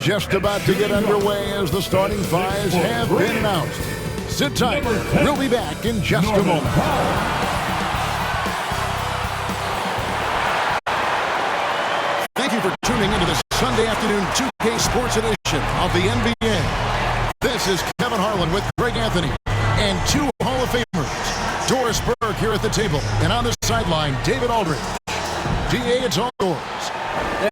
just about to get underway as the starting fives have been announced. Sit tight. We'll be back in just a moment. Thank you for tuning into this Sunday afternoon 2K Sports edition of the NBA. This is Kevin Harlan with Greg Anthony and two Hall of Famers. Doris Burke here at the table, and on the sideline, David Aldridge. DA, it's all yours.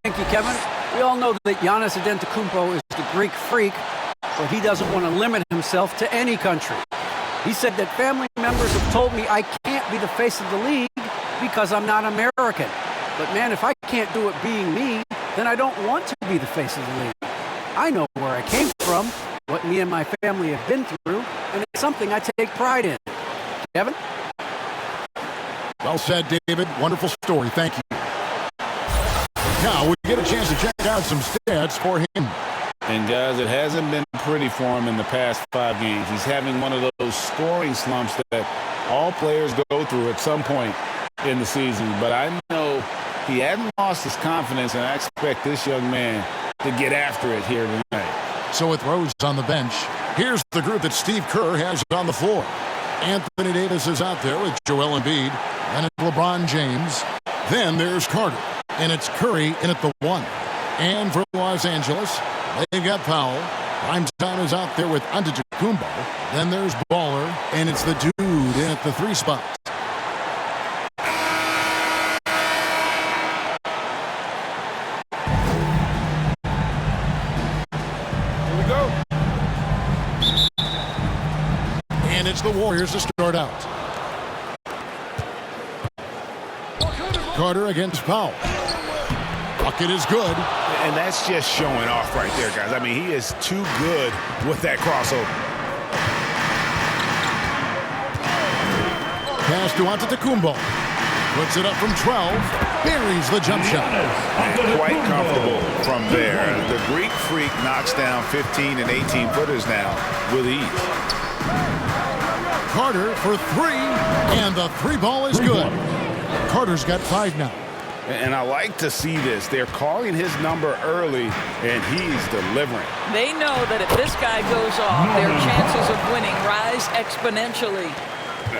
Thank you, Kevin. We all know that Giannis Antetokounmpo is the Greek freak, but he doesn't want to limit himself to any country. He said that family members have told me I can't be the face of the league because I'm not American. But man, if I can't do it being me, then I don't want to be the face of the league. I know where I came from, what me and my family have been through, and it's something I take pride in. Kevin? Well said, David. Wonderful story. Thank you. Now we get a chance to check out some stats for him. And guys, it hasn't been pretty for him in the past 5 games. He's having one of those scoring slumps that all players go through at some point in the season. But I know he hadn't lost his confidence, and I expect this young man to get after it here tonight. So with Rose on the bench, here's the group that Steve Kerr has on the floor. Anthony Davis is out there with Joel Embiid, and it's LeBron James. Then there's Carter, and it's Curry in at the 1. And for Los Angeles, they've got Powell. Time is out there with Antetokounmpo. Then there's Baller, and it's the dude in at the 3 spot. Here we go. And it's the Warriors to start out. Carter against Powell. Bucket is good. And that's just showing off right there, guys. I mean, he is too good with that crossover. Pass to Antetokounmpo. Puts it up from 12. Buries the jump shot. And quite comfortable from there. The Greek freak knocks down 15 and 18-footers now with ease. Carter for 3. And the 3 ball is good. Carter's got 5 now. And I like to see this. They're calling his number early, and he's delivering. They know that if this guy goes off, their chances of winning rise exponentially.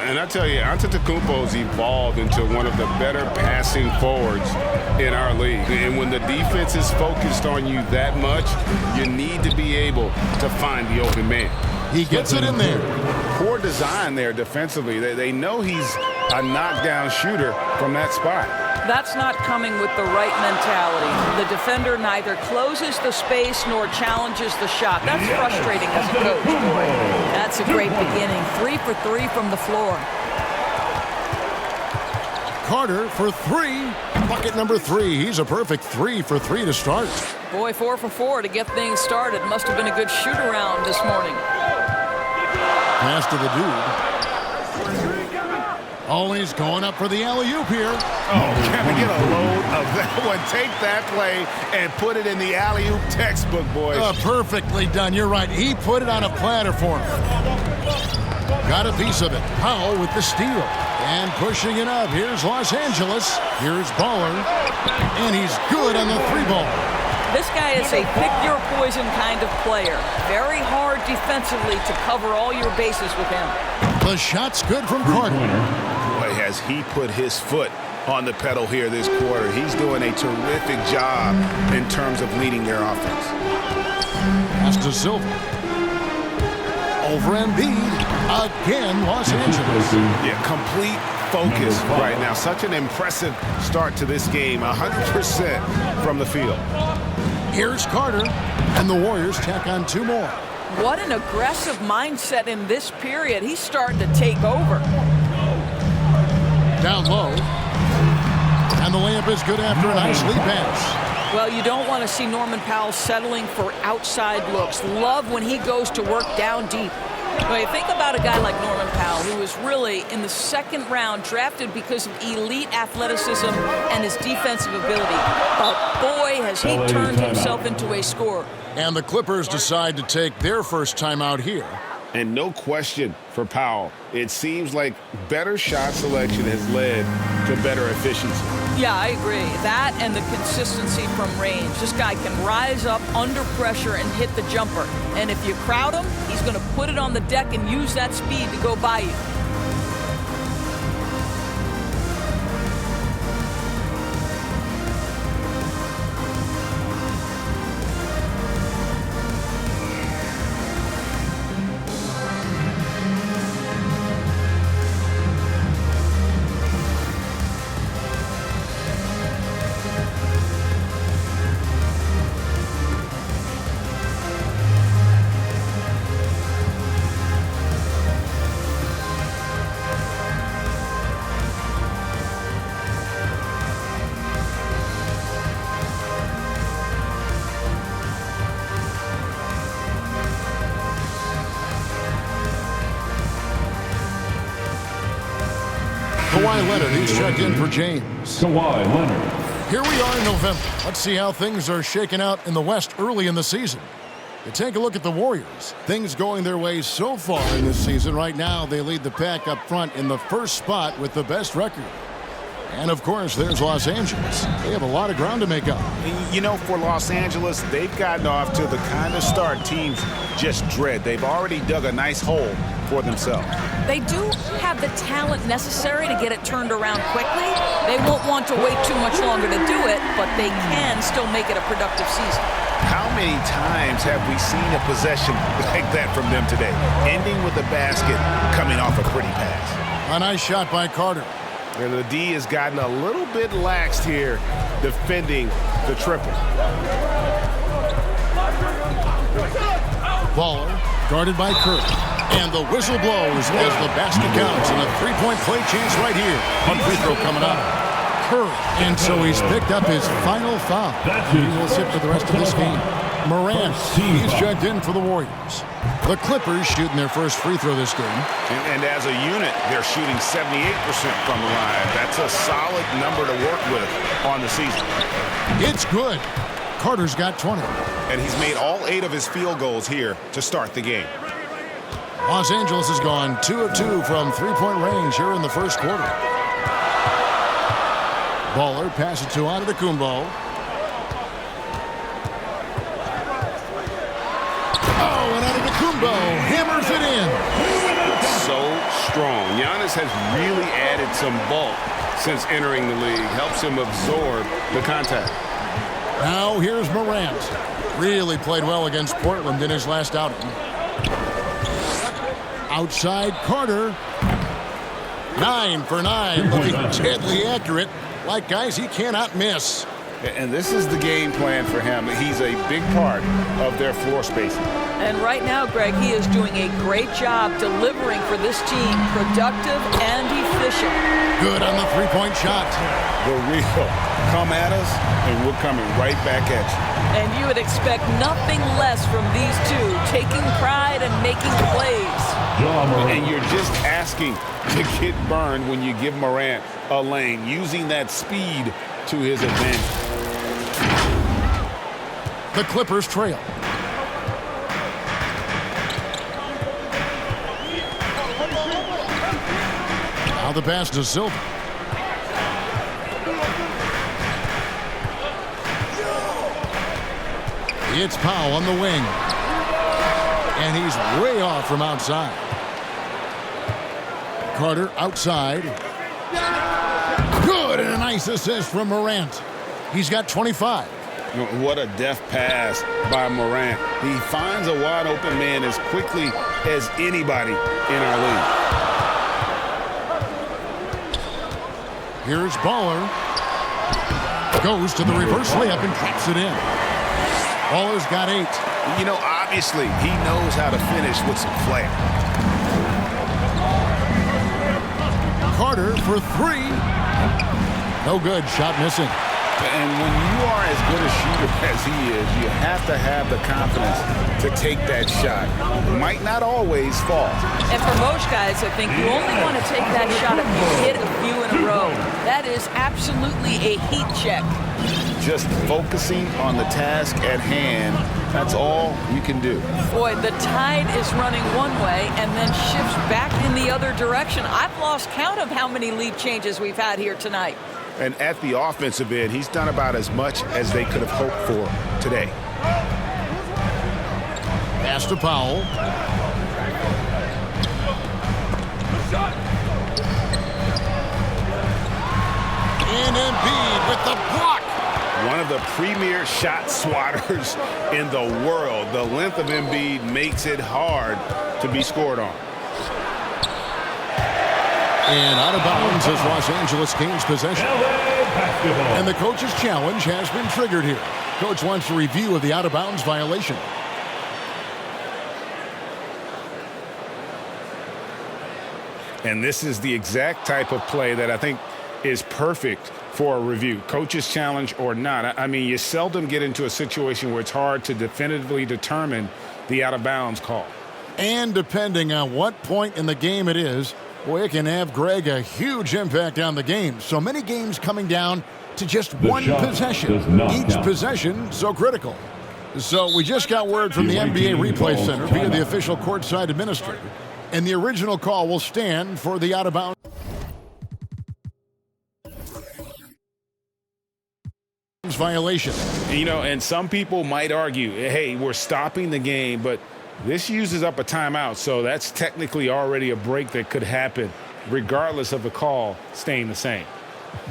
And I tell you, Antetokounmpo's evolved into one of the better passing forwards in our league. And when the defense is focused on you that much, you need to be able to find the open man. He gets it in there. Poor design there defensively. They know he's a knockdown shooter from that spot. That's not coming with the right mentality. The defender neither closes the space nor challenges the shot. That's frustrating as a coach, boy. That's a great beginning. 3 for 3 from the floor. Carter for 3. Bucket number 3. He's a perfect 3 for 3 to start. Boy, 4 for 4 to get things started. Must have been a good shoot-around this morning. Pass to the dude. Oh, he's going up for the alley-oop here. Oh, can we get a load of that one? Take that play and put it in the alley-oop textbook, boys. Perfectly done. You're right. He put it on a platter for him. Got a piece of it. Powell with the steal. And pushing it up. Here's Los Angeles. Here's Baller. And he's good on the 3 ball. This guy is a pick-your-poison kind of player. Very hard defensively to cover all your bases with him. The shot's good from Carter. Boy, has he put his foot on the pedal here this quarter. He's doing a terrific job in terms of leading their offense. Pass to Silva. Over Embiid. Again, Los Angeles. Yeah, complete focus right now. Such an impressive start to this game. 100% from the field. Here's Carter. And the Warriors tack on 2 more. What an aggressive mindset in this period. He's starting to take over. Down low. And the layup is good after a nice lead pass. Well, you don't want to see Norman Powell settling for outside looks. Love when he goes to work down deep. Well, you think about a guy like Norman Powell, who was really in the 2nd round drafted because of elite athleticism and his defensive ability. But boy, has he turned himself into a scorer. And the Clippers decide to take their first time out here. And no question for Powell. It seems like better shot selection has led to better efficiency. Yeah, I agree. That and the consistency from range. This guy can rise up under pressure and hit the jumper. And if you crowd him, he's going to put it on the deck and use that speed to go by you. Kawhi Leonard, he's checked in for James. Kawhi Leonard. Here we are in November. Let's see how things are shaking out in the West early in the season. You take a look at the Warriors. Things going their way so far in this season. Right now, they lead the pack up front in the first spot with the best record. And, of course, there's Los Angeles. They have a lot of ground to make up. You know, for Los Angeles, they've gotten off to the kind of start teams just dread. They've already dug a nice hole for themselves. They do have the talent necessary to get it turned around quickly. They won't want to wait too much longer to do it, but they can still make it a productive season. How many times have we seen a possession like that from them today, ending with a basket coming off a pretty pass? A nice shot by Carter. And the D has gotten a little bit laxed here defending the triple. Baller guarded by Curry. And the whistle blows as the basket counts. And a three-point play chance right here. One free throw coming up. Curry. And so he's picked up his final foul. He will sit for the rest of this game. Morant, he's checked in for the Warriors. The Clippers shooting their first free throw this game. And as a unit, they're shooting 78% from the line. That's a solid number to work with on the season. It's good. Carter's got 20. And he's made all 8 of his field goals here to start the game. Los Angeles has gone 2 of 2 from three-point range here in the first quarter. Baller passes to Antetokounmpo. Oh, and Antetokounmpo hammers it in. So strong. Giannis has really added some bulk since entering the league. Helps him absorb the contact. Now here's Morant. Really played well against Portland in his last outing. Outside Carter. 9 for 9. Looking deadly accurate. Like guys he cannot miss. And this is the game plan for him. He's a big part of their floor spacing. And right now, Greg, he is doing a great job delivering for this team. Productive and efficient. Good on the three-point shot. The real come at us, and we're coming right back at you. And you would expect nothing less from these two, taking pride and making plays. And you're just asking to get burned when you give Morant a lane, using that speed to his advantage. The Clippers trail. Now the pass to Silva. It's Powell on the wing. And he's way off from outside. Carter outside. Good, and a nice assist from Morant. He's got 25. What a deft pass by Morant. He finds a wide open man as quickly as anybody in our league. Here's Baller. Goes to the reverse layup and claps it in. Baller's got 8. You know, obviously, he knows how to finish with some flair. Carter for 3. No good. Shot missing. And when you are as good a shooter as he is, you have to have the confidence to take that shot. It might not always fall. And for most guys, I think you only want to take that shot if you hit a few in a row. That is absolutely a heat check. Just focusing on the task at hand, that's all you can do. Boy, the tide is running one way and then shifts back in the other direction. I've lost count of how many lead changes we've had here tonight. And at the offensive end, he's done about as much as they could have hoped for today. Pass to Powell. And Embiid with the block. One of the premier shot swatters in the world. The length of Embiid makes it hard to be scored on. And out of bounds as Los Angeles gains possession. And the coach's challenge has been triggered here. Coach wants a review of the out-of-bounds violation. And this is the exact type of play that I think is perfect for a review. Coach's challenge or not. I mean, you seldom get into a situation where it's hard to definitively determine the out-of-bounds call. And depending on what point in the game it is, boy, it can have, Greg, a huge impact on the game. So many games coming down to just one possession. Each possession so critical. So we just got word from the NBA Replay Center via the official courtside administrator. And the original call will stand for the out-of-bounds violation. You know, and some people might argue, hey, we're stopping the game, but this uses up a timeout, so that's technically already a break that could happen, regardless of the call staying the same.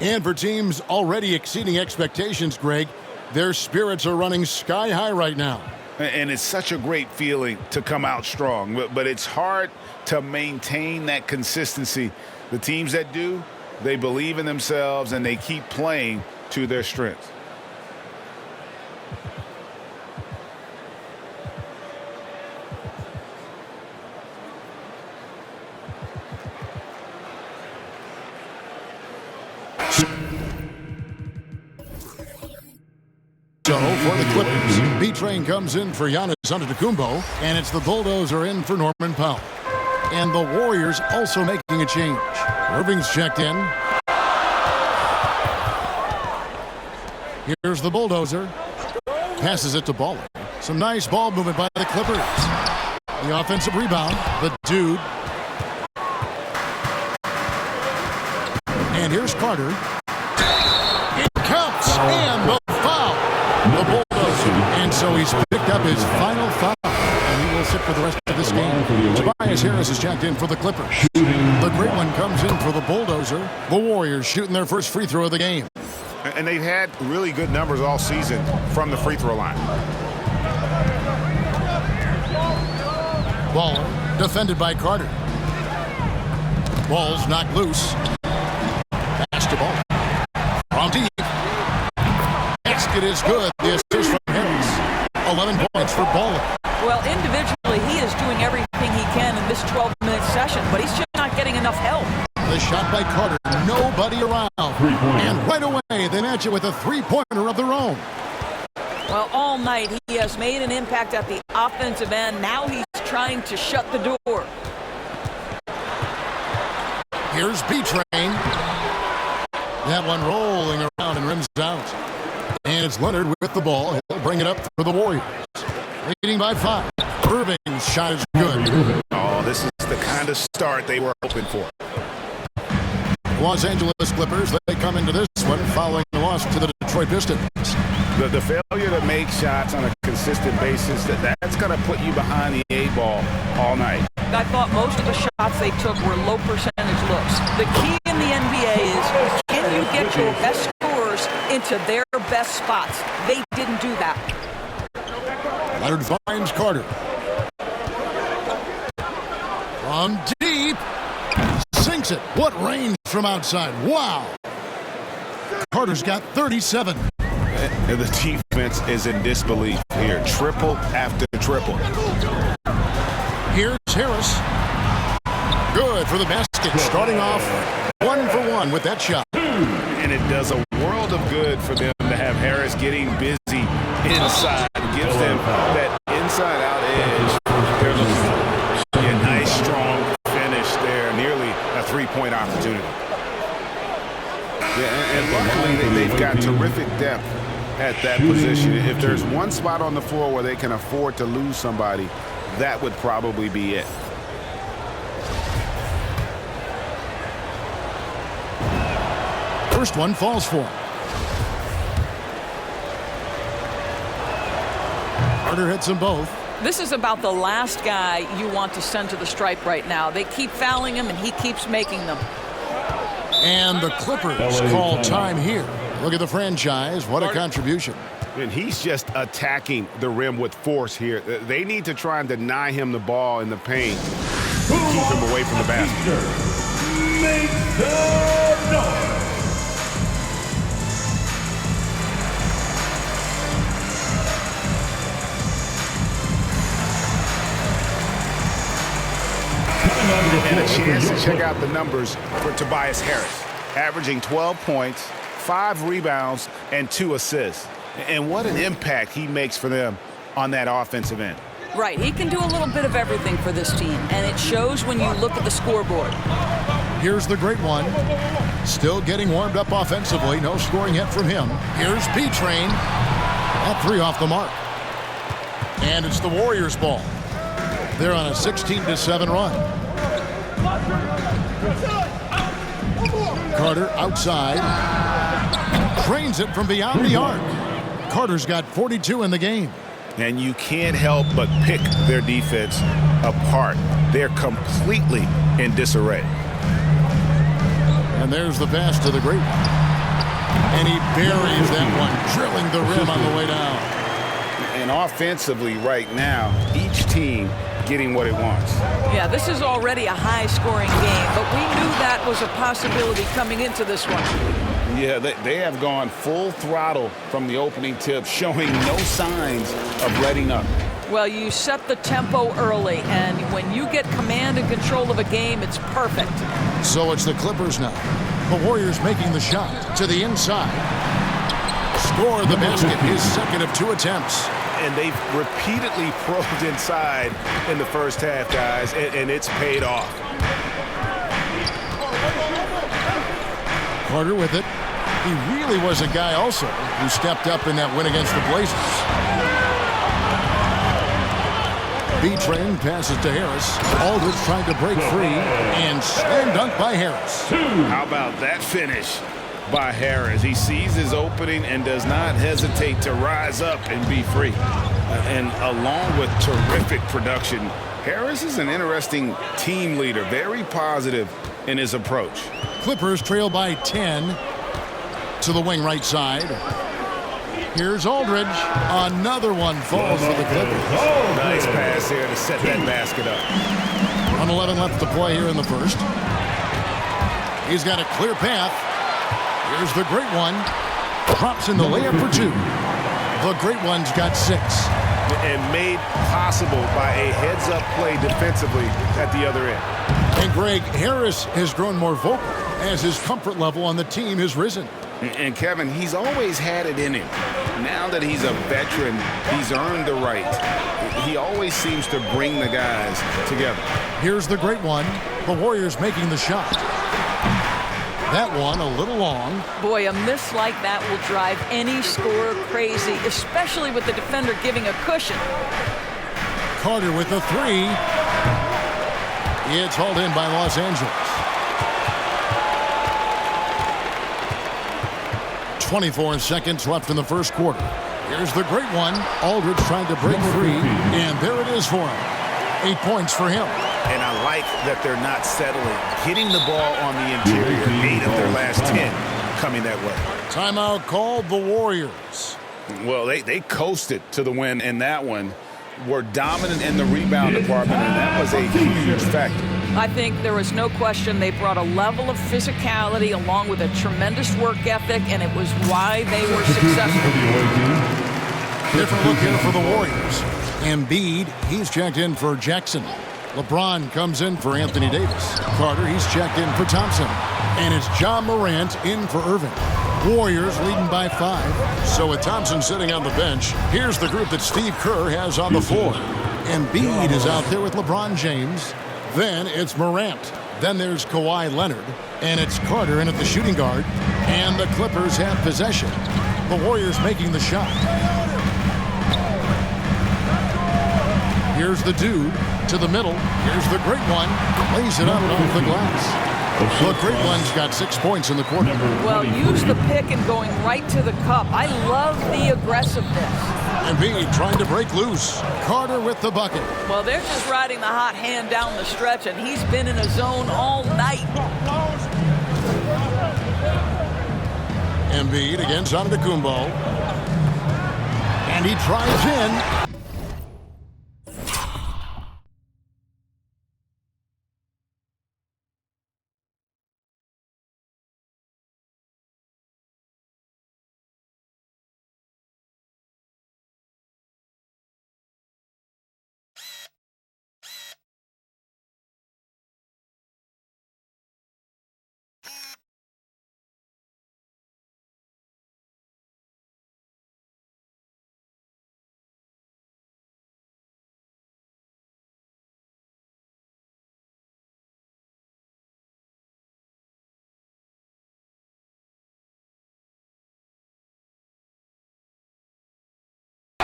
And for teams already exceeding expectations, Greg, their spirits are running sky high right now. And it's such a great feeling to come out strong, but it's hard to maintain that consistency. The teams that do, they believe in themselves and they keep playing to their strengths. So for the Clippers, B-Train comes in for Giannis Antetokounmpo, and it's the Bulldozer in for Norman Powell. And the Warriors also making a change. Irving's checked in. Here's the Bulldozer. Passes it to Baller. Some nice ball movement by the Clippers. The offensive rebound, the dude. And here's Carter. It counts, and the foul. The Bulldozer. And so he's picked up his final foul. And he will sit for the rest of this game. Tobias Harris is checked in for the Clippers. The great one comes in for the Bulldozer. The Warriors shooting their first free throw of the game. And they've had really good numbers all season from the free throw line. Baller defended by Carter. Ball's knocked loose. Pass to Ball. From deep. Basket is good. The assist from Harris. 11 points for Baller. Well, individually, he is doing everything he can in this 12-minute session, but he's just not getting enough help. The shot by Carter. Nobody around. And right away, they match it with a three-pointer of their own. Well, all night he has made an impact at the offensive end. Now he's trying to shut the door. Here's B-Train. That one rolling around and rims out. And it's Leonard with the ball. He'll bring it up for the Warriors. Leading by 5. Irving's shot is good. Oh, this is the kind of start they were hoping for. Los Angeles Clippers, they come into this one following the loss to the Detroit Pistons. The failure to make shots on a consistent basis, that's going to put you behind the 8-ball all night. I thought most of the shots they took were low percentage looks. The key in the NBA is, can you get your best scorers into their best spots? They didn't do that. Leonard finds Carter. From deep. Sinks it. What range from outside. Wow. Carter's got 37. And the defense is in disbelief here. Triple after triple. Here's Harris. Good for the basket. Starting off 1 for 1 with that shot. And it does a world of good for them to have Harris getting busy inside. It gives them that inside-out edge. There's a nice, strong finish there. Nearly a three-point opportunity. Yeah, and luckily they've got terrific depth at that position. If there's one spot on the floor where they can afford to lose somebody, that would probably be it. First one falls for him. Carter hits them both. This is about the last guy you want to send to the stripe right now. They keep fouling him, and he keeps making them. And the Clippers call time here. Look at the franchise. What a contribution. And he's just attacking the rim with force here. They need to try and deny him the ball in the paint. Keep him away from the basket. Make some noise. And a chance to check out the numbers for Tobias Harris. Averaging 12 points, 5 rebounds, and 2 assists. And what an impact he makes for them on that offensive end. Right, he can do a little bit of everything for this team, and it shows when you look at the scoreboard. Here's the great one. Still getting warmed up offensively. No scoring yet from him. Here's P-Train. That 3 off the mark. And it's the Warriors' ball. They're on a 16-7 run. Carter outside. Trains it from beyond the arc. Carter's got 42 in the game. And you can't help but pick their defense apart. They're completely in disarray. And there's the pass to the great one. And he buries that one, drilling the rim on the way down. And offensively right now, each team getting what it wants. Yeah, this is already a high-scoring game, but we knew that was a possibility coming into this one. Yeah, they have gone full throttle from the opening tip, showing no signs of letting up. Well, you set the tempo early, and when you get command and control of a game, it's perfect. So it's the Clippers now. The Warriors making the shot to the inside. Score the basket, his second of 2 attempts. And they've repeatedly probed inside in the first half, guys, and it's paid off. Carter with it. He really was a guy also who stepped up in that win against the Blazers. B-Train passes to Harris. Aldridge trying to break free and slam dunk by Harris. How about that finish by Harris? He sees his opening and does not hesitate to rise up and be free. And along with terrific production, Harris is an interesting team leader, very positive in his approach. Clippers trail by 10 to the wing right side. Here's Aldridge. Another one falls for the Clippers. Nice pass here to set that basket up. 1:11 left to play here in the first. He's got a clear path. Here's the great one. Drops in the layup for 2. The great one's got 6. And made possible by a heads-up play defensively at the other end. And Greg, Harris has grown more vocal as his comfort level on the team has risen. And Kevin, he's always had it in him. Now that he's a veteran, he's earned the right. He always seems to bring the guys together. Here's the great one. The Warriors making the shot. That one a little long. Boy, a miss like that will drive any scorer crazy, especially with the defender giving a cushion. Carter with the 3. It's hauled in by Los Angeles. 24 seconds left in the first quarter. Here's the great one. Aldridge trying to break free, and there it is for him. 8 points for him. And I like that they're not settling. Hitting the ball on the interior. 8 of their last 10 coming that way. Timeout called the Warriors. Well, they coasted to the win in that one. Were dominant in the rebound department, and that was a huge factor. I think there was no question they brought a level of physicality along with a tremendous work ethic, and it was why they were successful. Different look here for the Warriors. Embiid, he's checked in for Jackson. LeBron comes in for Anthony Davis. Carter, he's checked in for Thompson. And it's John Morant in for Irving. Warriors leading by 5. So with Thompson sitting on the bench, here's the group that Steve Kerr has on the floor. Embiid is out there with LeBron James. Then it's Morant. Then there's Kawhi Leonard. And it's Carter in at the shooting guard. And the Clippers have possession. The Warriors making the shot. Here's the dude to the middle. Here's the great one. Lays it up off the glass. The Great One's got 6 points in the quarter. Well, use the pick and going right to the cup. I love the aggressiveness. Embiid trying to break loose. Carter with the bucket. Well, they're just riding the hot hand down the stretch, and he's been in a zone all night. Embiid against Antetokounmpo. And he tries in.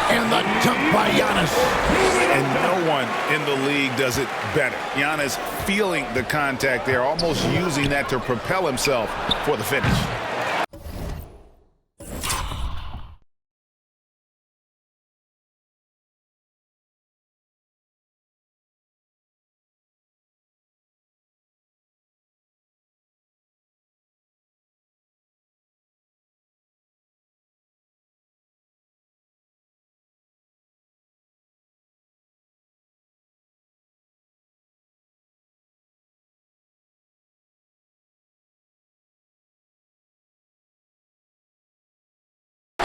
And the dunk by Giannis. And no one in the league does it better. Giannis feeling the contact there, almost using that to propel himself for the finish.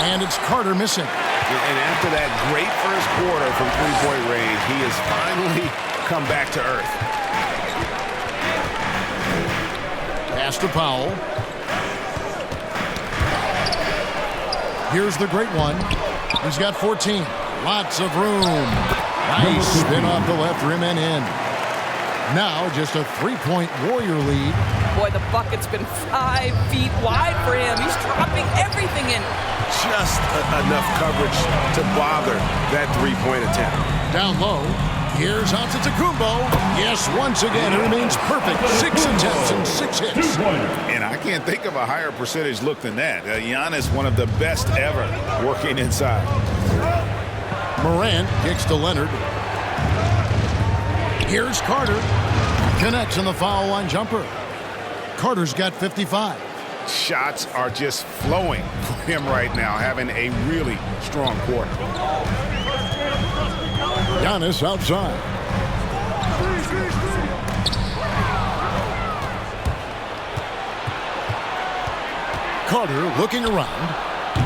And it's Carter missing. And after that great first quarter from three-point range, he has finally come back to earth. Pass to Powell. Here's the Great One. He's got 14. Lots of room. Nice spin off the left rim and in. Now just a three-point Warrior lead. Boy, the bucket's been 5 feet wide for him. He's dropping everything in. Just enough coverage to bother that three-point attempt. Down low. Here's Antetokounmpo. Yes, once again, it remains perfect. 6 attempts and 6 hits. And I can't think of a higher percentage look than that. Giannis, one of the best ever working inside. Morant kicks to Leonard. Here's Carter. Connects on the foul line jumper. Carter's got 55. Shots are just flowing for him right now, having a really strong quarter. Giannis outside. Carter looking around.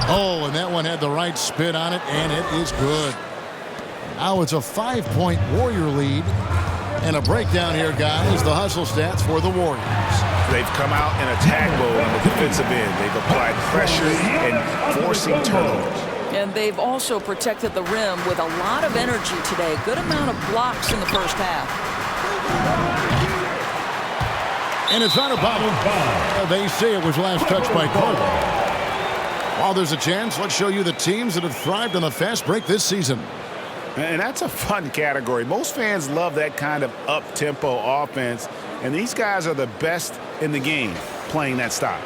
Oh, and that one had the right spin on it, and it is good. Now it's a 5-point Warrior lead. And a breakdown here, guys. The hustle stats for the Warriors. They've come out in attack mode on the defensive end. They've applied pressure and forcing turnovers. And they've also protected the rim with a lot of energy today. Good amount of blocks in the first half. And it's not about. They say it was last touched by Carter. While there's a chance, let's show you the teams that have thrived on the fast break this season. And that's a fun category. Most fans love that kind of up-tempo offense. And these guys are the best in the game playing that style.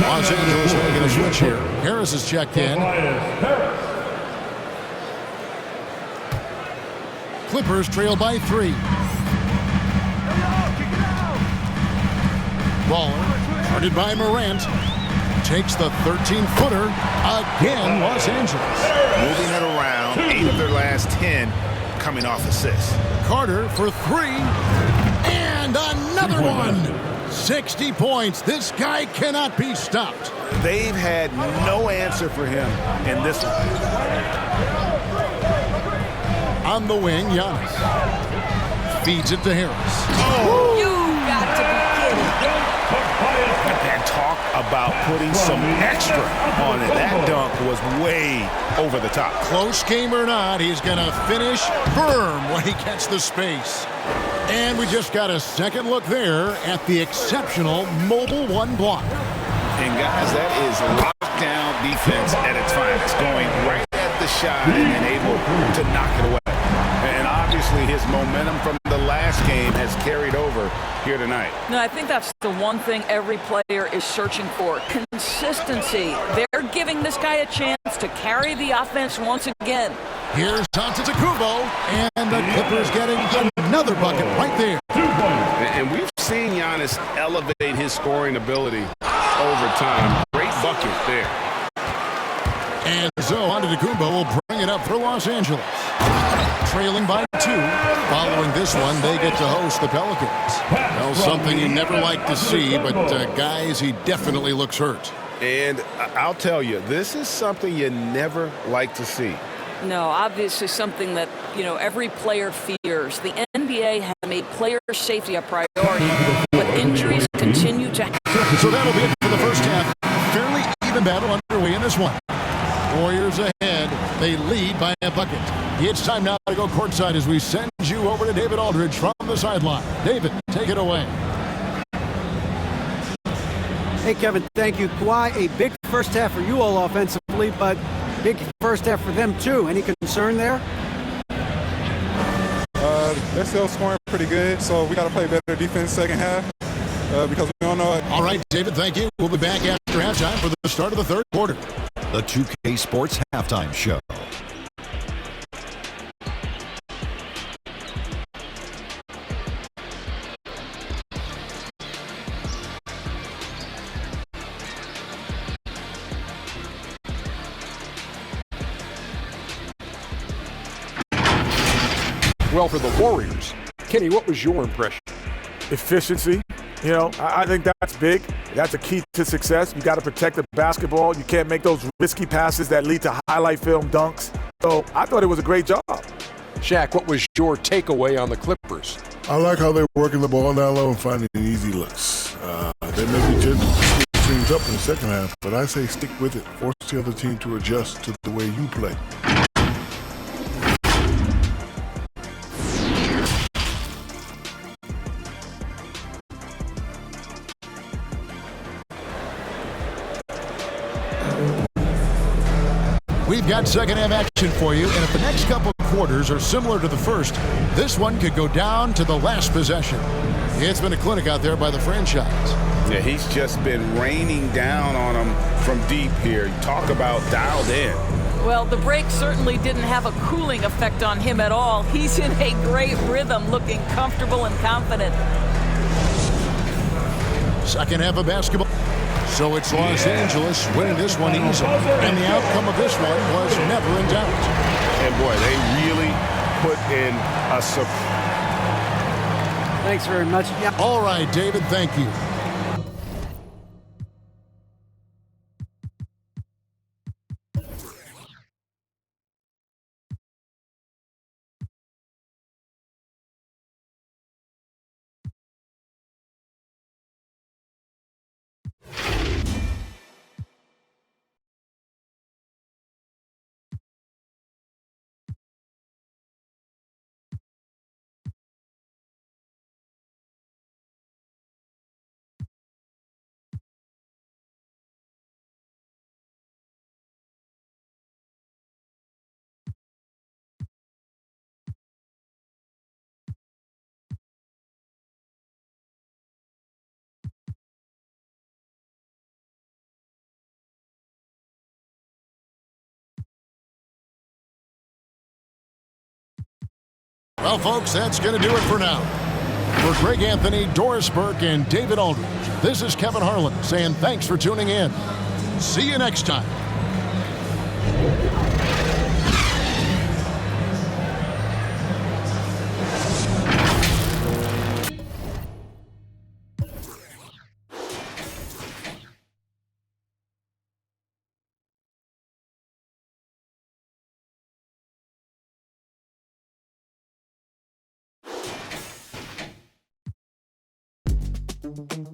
Los Angeles making a switch here. Harris is checked in. Clippers trail by 3. Baller, guarded by Morant. Takes the 13-footer. Again, Los Angeles. Moving it around. 8 of their last 10 coming off assists. Carter for 3. And another one. 60 points. This guy cannot be stopped. They've had no answer for him in this one. On the wing, Giannis. Feeds it to Harris. Oh! You got to be kidding. And talk about putting some extra on it. That dunk was way over the top. Close game or not, he's going to finish firm when he gets the space. And we just got a second look there at the exceptional mobile one block. And guys, that is lockdown defense at its finest, going right at the shot and then able to knock it away. And obviously his momentum from the last game has carried over here tonight. No, I think that's the one thing every player is searching for. Consistency. They're giving this guy a chance to carry the offense once again. Here's Antetokounmpo, and the Clippers getting another bucket right there. And we've seen Giannis elevate his scoring ability over time. Great bucket there. And so Antetokounmpo will bring it up for Los Angeles. Trailing by 2. Following this one, they get to host the Pelicans. Well, something you never like to see, but guys, he definitely looks hurt. And I'll tell you, this is something you never like to see. No, obviously something that, every player fears. The NBA has made player safety a priority, but injuries continue to happen. So that'll be it for the first half. Fairly even battle underway in this one. Warriors ahead. They lead by a bucket. It's time now to go courtside as we send you over to David Aldridge from the sideline. David, take it away. Hey, Kevin, thank you. Kawhi, a big first half for you all offensively, but big first half for them, too. Any concern there? They're still scoring pretty good, so we got to play better defense second half because we don't know it. All right, David, thank you. We'll be back after halftime for the start of the third quarter. The 2K Sports Halftime Show. Well, for the Warriors, Kenny, what was your impression? Efficiency. I think that's big. That's a key to success. You got to protect the basketball. You can't make those risky passes that lead to highlight film dunks. So I thought it was a great job. Shaq, what was your takeaway on the Clippers? I like how they're working the ball down low and finding easy looks. They may be gentle things up in the second half, but I say stick with it. Force the other team to adjust to the way you play. We've got second half action for you, and if the next couple of quarters are similar to the first, this one could go down to the last possession. It's been a clinic out there by the franchise. Yeah, he's just been raining down on them from deep here. Talk about dialed in. Well, the break certainly didn't have a cooling effect on him at all. He's in a great rhythm, looking comfortable and confident. Second half of basketball. So it's Los Angeles winning this one easily. And the outcome of this one was never in doubt. And boy, they really put in a support. Thanks very much. Yeah. All right, David, thank you. Well, folks, that's going to do it for now. For Greg Anthony, Doris Burke, and David Aldridge, this is Kevin Harlan saying thanks for tuning in. See you next time. Thank you.